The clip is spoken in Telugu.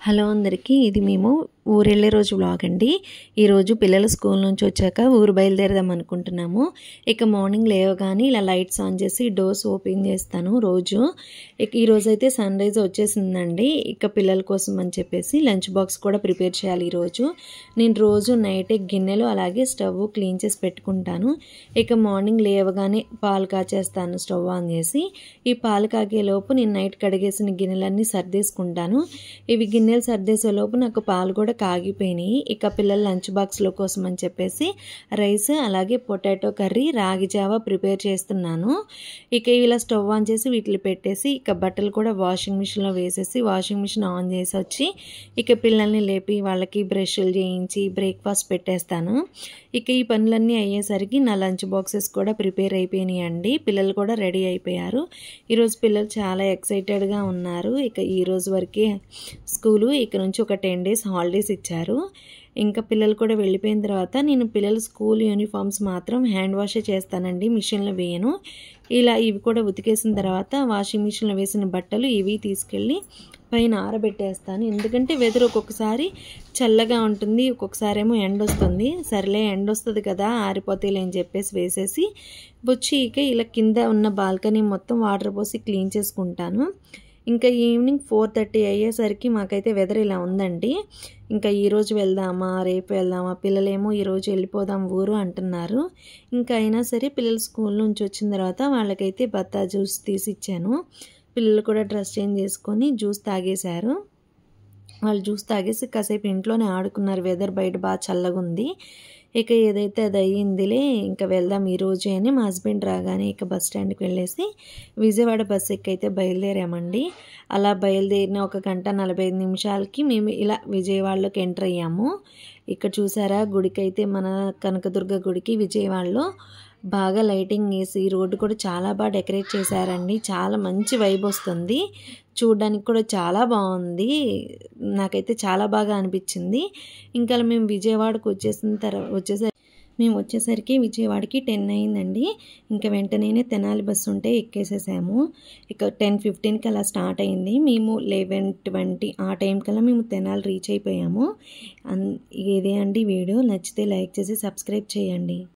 హలో అందరికీ, ఇది మేము ఊరెళ్ళే రోజు వ్లాగ్ అండి. ఈరోజు పిల్లలు స్కూల్ నుంచి వచ్చాక ఊరు బయలుదేరదాం అనుకుంటున్నాము. ఇక మార్నింగ్ లేవగానే ఇలా లైట్స్ ఆన్ చేసి డోర్స్ ఓపెన్ చేస్తాను రోజు. ఇక ఈరోజైతే సన్ రైజ్ వచ్చేసిందండి. ఇక పిల్లల కోసం అని చెప్పేసి లంచ్ బాక్స్ కూడా ప్రిపేర్ చేయాలి ఈరోజు. నేను రోజు నైటే గిన్నెలు అలాగే స్టవ్ క్లీన్ చేసి పెట్టుకుంటాను. ఇక మార్నింగ్ లేవగానే పాలు కాచేస్తాను స్టవ్ ఆన్ చేసి. ఈ పాలు కాగే లోపు నేను నైట్ కడిగేసిన గిన్నెలన్నీ సర్దేసుకుంటాను. ఇవి గిన్నెలు సర్దేసేలోపు నాకు పాలు కూడా కాగిపోయినాయి. ఇక పిల్లల లంచ్ బాక్స్లో కోసం అని చెప్పేసి రైస్ అలాగే పొటాటో కర్రీ రాగి జావా ప్రిపేర్ చేస్తున్నాను. ఇక ఇలా స్టవ్ ఆన్ చేసి వీటిని పెట్టేసి ఇక బట్టలు కూడా వాషింగ్ మిషన్లో వేసేసి వాషింగ్ మిషన్ ఆన్ చేసి వచ్చి ఇక పిల్లల్ని లేపి వాళ్ళకి బ్రష్లు చేయించి బ్రేక్ఫాస్ట్ పెట్టేస్తాను. ఇక ఈ పనులన్నీ అయ్యేసరికి నా లంచ్ బాక్సెస్ కూడా ప్రిపేర్ అయిపోయినాయి అండి. పిల్లలు కూడా రెడీ అయిపోయారు. ఈరోజు పిల్లలు చాలా ఎక్సైటెడ్గా ఉన్నారు. ఇక ఈరోజు వరకే స్కూలు, ఇక నుంచి ఒక 10 days హాలిడేస్ ఇచ్చారు. ఇంకా పిల్లలు కూడా వెళ్ళిపోయిన తర్వాత నేను పిల్లల స్కూల్ యూనిఫామ్స్ మాత్రం హ్యాండ్ వాషే చేస్తానండి, మిషన్లో వేయను. ఇలా ఇవి కూడా ఉతికేసిన తర్వాత వాషింగ్ మిషన్లో వేసిన బట్టలు ఇవి తీసుకెళ్ళి పైన ఆరబెట్టేస్తాను. ఎందుకంటే వెదర్ ఒక్కొక్కసారి చల్లగా ఉంటుంది, ఒక్కొక్కసారి ఏమో ఎండ వస్తుంది. సరేలే ఎండ వస్తుంది కదా ఆరిపోతేలే అని చెప్పేసి వేసేసి వచ్చి ఇక ఇలా కింద ఉన్న బాల్కనీ మొత్తం వాటర్ పోసి క్లీన్ చేసుకుంటాను. ఇంకా ఈవినింగ్ 4:30 అయ్యేసరికి మాకైతే వెదర్ ఇలా ఉందండి. ఇంకా ఈరోజు వెళ్దామా రేపు వెళ్దామా, పిల్లలేమో ఈరోజు వెళ్ళిపోదాం ఊరు అంటున్నారు. ఇంకా అయినా సరే పిల్లలు స్కూల్ నుంచి వచ్చిన తర్వాత వాళ్ళకైతే బత్తా జ్యూస్ తీసి ఇచ్చాను. పిల్లలు కూడా డ్రెస్ చేంజ్ చేసుకొని జ్యూస్ తాగేశారు. వాళ్ళు జ్యూస్ తాగేసి కాసేపు ఇంట్లోనే ఆడుకున్నారు. వెదర్ బయట బాగా చల్లగా ఉంది. ఇక ఏదైతే అది అయ్యిందిలే ఇంకా వెళ్దాం ఈరోజు అని మా హస్బెండ్ రాగానే ఇక బస్ స్టాండ్కి వెళ్ళేసి విజయవాడ బస్సు ఎక్కైతే బయలుదేరామండి. అలా బయలుదేరిన 1 గంట 45 నిమిషాలకి మేము ఇలా విజయవాడలోకి ఎంటర్ అయ్యాము. ఇక్కడ చూసారా గుడికైతే మన కనకదుర్గ గుడికి విజయవాడలో బాగా లైటింగ్ వేసి రోడ్డు కూడా చాలా బాగా డెకరేట్ చేశారండి. చాలా మంచి వైబ్ వస్తుంది, చూడడానికి కూడా చాలా బాగుంది. నాకైతే చాలా బాగా అనిపించింది. ఇంకా మేము విజయవాడకు వచ్చేసరికి విజయవాడకి 10 అయిందండి. ఇంకా వెంటనే తెనాలి బస్సు ఉంటే ఎక్కేసేసాము. ఇక 10:15కి అలా స్టార్ట్ అయింది. మేము 11:20 ఆ టైం కల్లా మేము తెనాలి రీచ్ అయిపోయాము. ఇదే అండి వీడియో. నచ్చితే లైక్ చేసి సబ్స్క్రైబ్ చేయండి.